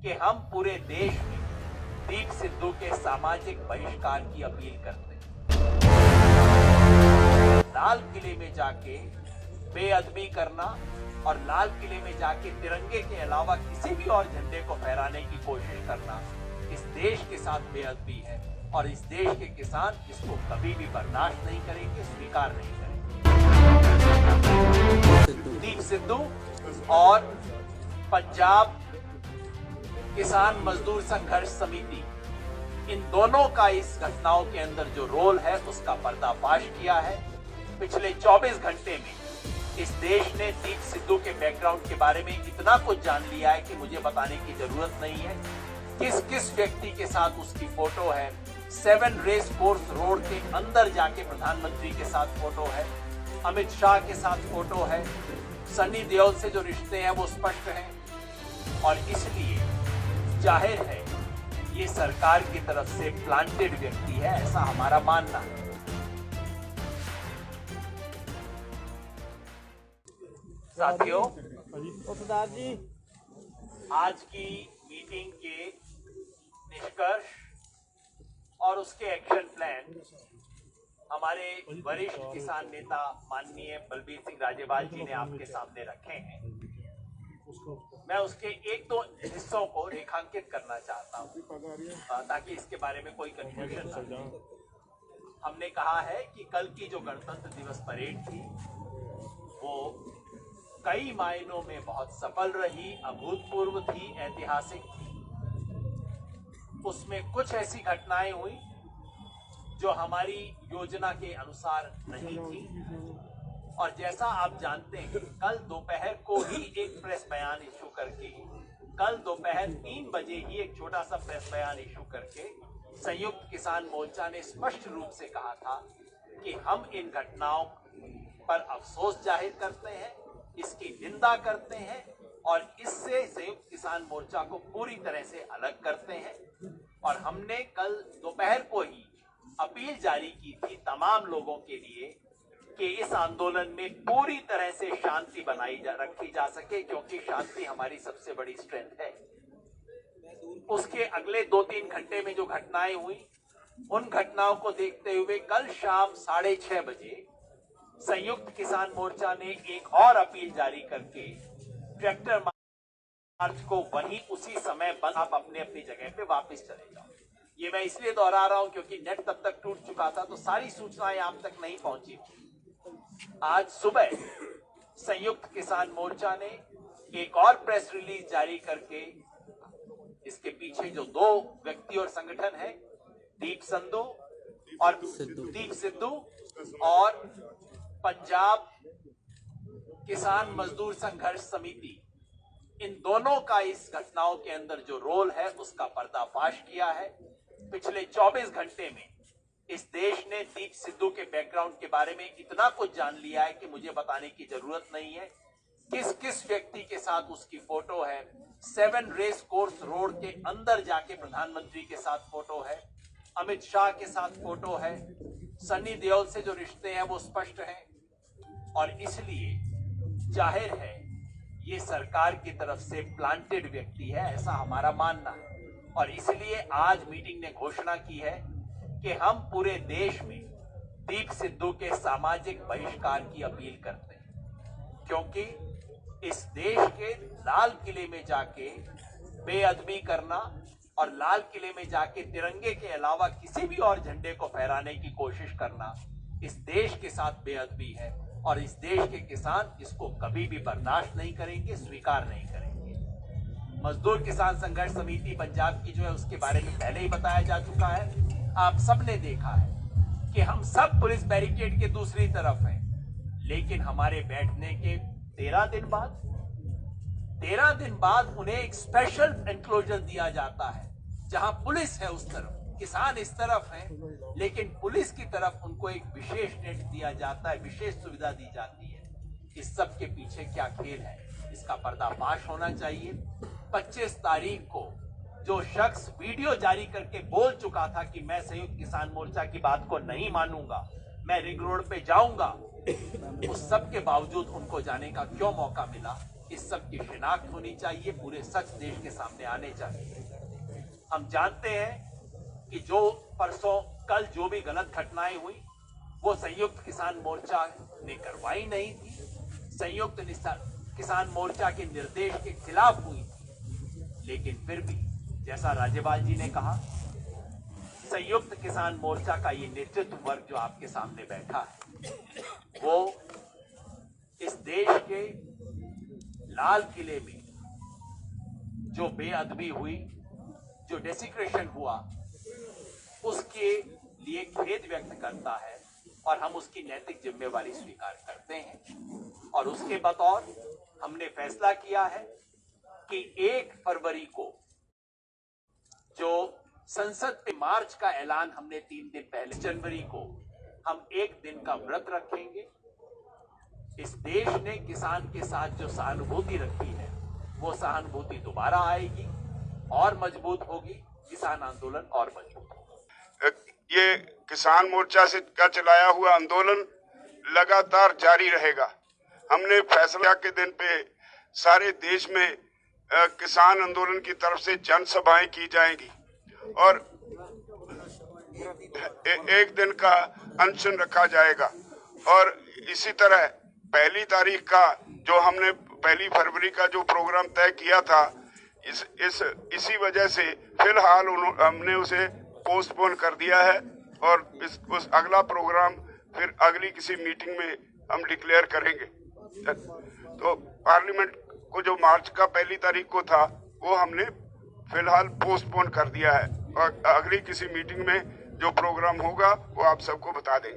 कि हम पूरे देश में दीप सिद्धू के सामाजिक बहिष्कार की अपील करते हैं। लाल किले में जाके बेअदबी करना और लाल किले में जाके तिरंगे के अलावा किसी भी और झंडे को फहराने की कोशिश करना इस देश के साथ बेअदबी है और इस देश के किसान इसको कभी भी बर्दाश्त नहीं करेंगे, स्वीकार नहीं करेंगे। दीप सिद्धू और पंजाब किसान मजदूर संघर्ष समिति, इन दोनों का इस घटनाओं के अंदर जो रोल है उसका पर्दाफाश किया है। पिछले 24 घंटे में इस देश ने दीप सिद्धू के बैकग्राउंड के बारे में इतना कुछ जान लिया है कि मुझे बताने की जरूरत नहीं है। किस किस व्यक्ति के साथ उसकी फोटो है, 7 रेस कोर्स रोड के अंदर जाके प्रधानमंत्री के साथ फोटो है, अमित शाह के साथ फोटो है, सनी देओल से जो रिश्ते हैं वो स्पष्ट हैं और इसलिए जाहिर है ये सरकार की तरफ से प्लांटेड व्यक्ति है, ऐसा हमारा मानना है। साथियों, आज की मीटिंग के निष्कर्ष और उसके एक्शन प्लान हमारे वरिष्ठ किसान नेता माननीय बलबीर सिंह राजेवाल जी ने आपके सामने रखे हैं। मैं उसके एक दो हिस्सों को रेखांकित करना चाहता हूं ताकि इसके बारे में कोई कंफ्यूजन न हो। हमने कहा है कि कल की जो गणतंत्र दिवस परेड थी वो कई मायनों में बहुत सफल रही, अभूतपूर्व थी, ऐतिहासिक थी। उसमें कुछ ऐसी घटनाएं हुई जो हमारी योजना के अनुसार नहीं थी और जैसा आप जानते हैं कल दोपहर को ही एक प्रेस बयान इशू करके, कल दोपहर 3 बजे ही एक छोटा सा प्रेस बयान इशू करके संयुक्त किसान मोर्चा ने स्पष्ट रूप से कहा था कि हम इन घटनाओं पर अफसोस जाहिर करते हैं, इसकी निंदा करते हैं और इससे संयुक्त किसान मोर्चा को पूरी तरह से अलग करते हैं। और हमने कल दोपहर को ही अपील जारी की थी तमाम लोगों के लिए कि इस आंदोलन में पूरी तरह से शांति रखी जा सके, क्योंकि शांति हमारी सबसे बड़ी स्ट्रेंथ है। उसके अगले 2-3 घंटे में जो घटनाएं हुई, उन घटनाओं को देखते हुए कल शाम 6:30 बजे संयुक्त किसान मोर्चा ने एक और अपील जारी करके ट्रैक्टर मार्च को वहीं उसी समय बंद, आप अपने अपनी जगह पे वापस चले जाओ। ये मैं इसलिए दोहरा रहा हूं क्योंकि नेट तब तक टूट चुका था तो सारी सूचनाएं आप तक नहीं पहुंची। आज सुबह संयुक्त किसान मोर्चा ने एक और प्रेस रिलीज जारी करके इसके पीछे जो 2 व्यक्ति और संगठन है, दीप सिद्धू और पंजाब किसान मजदूर संघर्ष समिति, इन दोनों का इस घटनाओं के अंदर जो रोल है उसका पर्दाफाश किया है। पिछले 24 घंटे में इस देश ने दीप सिद्धू के बैकग्राउंड के बारे में इतना कुछ जान लिया है कि मुझे बताने की जरूरत नहीं है। किस किस व्यक्ति के साथ उसकी फोटो है, 7 रेस कोर्स रोड के अंदर जाके प्रधानमंत्री के साथ फोटो है, अमित शाह के साथ फोटो है, सनी देओल से जो रिश्ते हैं वो स्पष्ट हैं और इसलिए जाहिर है ये सरकार की तरफ से प्लांटेड व्यक्ति है, ऐसा हमारा मानना है। और इसलिए आज मीटिंग ने घोषणा की है कि हम पूरे देश में दीप सिद्धू के सामाजिक बहिष्कार की अपील करते हैं, क्योंकि इस देश के लाल किले में जाके बेअदबी करना और लाल किले में जाके तिरंगे के अलावा किसी भी और झंडे को फहराने की कोशिश करना इस देश के साथ बेअदबी है और इस देश के किसान इसको कभी भी बर्दाश्त नहीं करेंगे, स्वीकार नहीं करेंगे। मजदूर किसान संघर्ष समिति पंजाब की जो है उसके बारे में पहले ही बताया जा चुका है। आप सबने देखा है कि हम सब पुलिस बैरिकेड के दूसरी तरफ हैं, लेकिन हमारे बैठने के 13 दिन बाद उन्हें एक स्पेशल एनक्लोजर दिया जाता है जहां पुलिस है उस तरफ, किसान इस तरफ है, लेकिन पुलिस की तरफ उनको एक विशेष नेट दिया जाता है, विशेष सुविधा दी जाती है। इस सब के पीछे क्या खेल है, इसका पर्दाफाश होना चाहिए। 25 तारीख को जो शख्स वीडियो जारी करके बोल चुका था कि मैं संयुक्त किसान मोर्चा की बात को नहीं मानूंगा, मैं रिंग रोड पे जाऊंगा, उस सब के बावजूद उनको जाने का क्यों मौका मिला, इस सब की शिनाख्त होनी चाहिए, पूरे सच देश के सामने आने चाहिए। हम जानते हैं कि जो परसों कल जो भी गलत घटनाएं हुई वो संयुक्त किसान मोर्चा ने करवाई नहीं थी, संयुक्त किसान मोर्चा के निर्देश के खिलाफ हुई थी। लेकिन फिर भी जैसा राज्यपाल जी ने कहा, संयुक्त किसान मोर्चा का ये नेतृत्व वर्ग जो आपके सामने बैठा है, वो इस देश के लाल किले में जो बेअदबी हुई, जो डेसिक्रेशन हुआ, उसके लिए खेद व्यक्त करता है और हम उसकी नैतिक जिम्मेवारी स्वीकार करते हैं। और उसके बतौर हमने फैसला किया है कि 1 फरवरी को जो संसद के मार्च का ऐलान हमने 3 दिन पहले, जनवरी को हम 1 दिन का व्रत रखेंगे। इस देश ने किसान के साथ जो सहानुभूति रखी है वो सहानुभूति दोबारा आएगी और मजबूत होगी, किसान आंदोलन और मजबूत होगा। ये किसान मोर्चा से का चलाया हुआ आंदोलन लगातार जारी रहेगा। हमने फैसला के दिन पे सारे देश में किसान आंदोलन की तरफ से जनसभाएं की जाएंगी और 1 दिन का अनशन रखा जाएगा। और इसी तरह 1 तारीख का जो हमने 1 फरवरी का जो प्रोग्राम तय किया था, इसी वजह से फिलहाल हमने उसे पोस्टपोन कर दिया है और उस अगला प्रोग्राम फिर अगली किसी मीटिंग में हम डिक्लेयर करेंगे। तो पार्लियामेंट को जो मार्च का 1 तारीख को था वो हमने फिलहाल पोस्टपोन कर दिया है और अगली किसी मीटिंग में जो प्रोग्राम होगा वो आप सबको बता देंगे।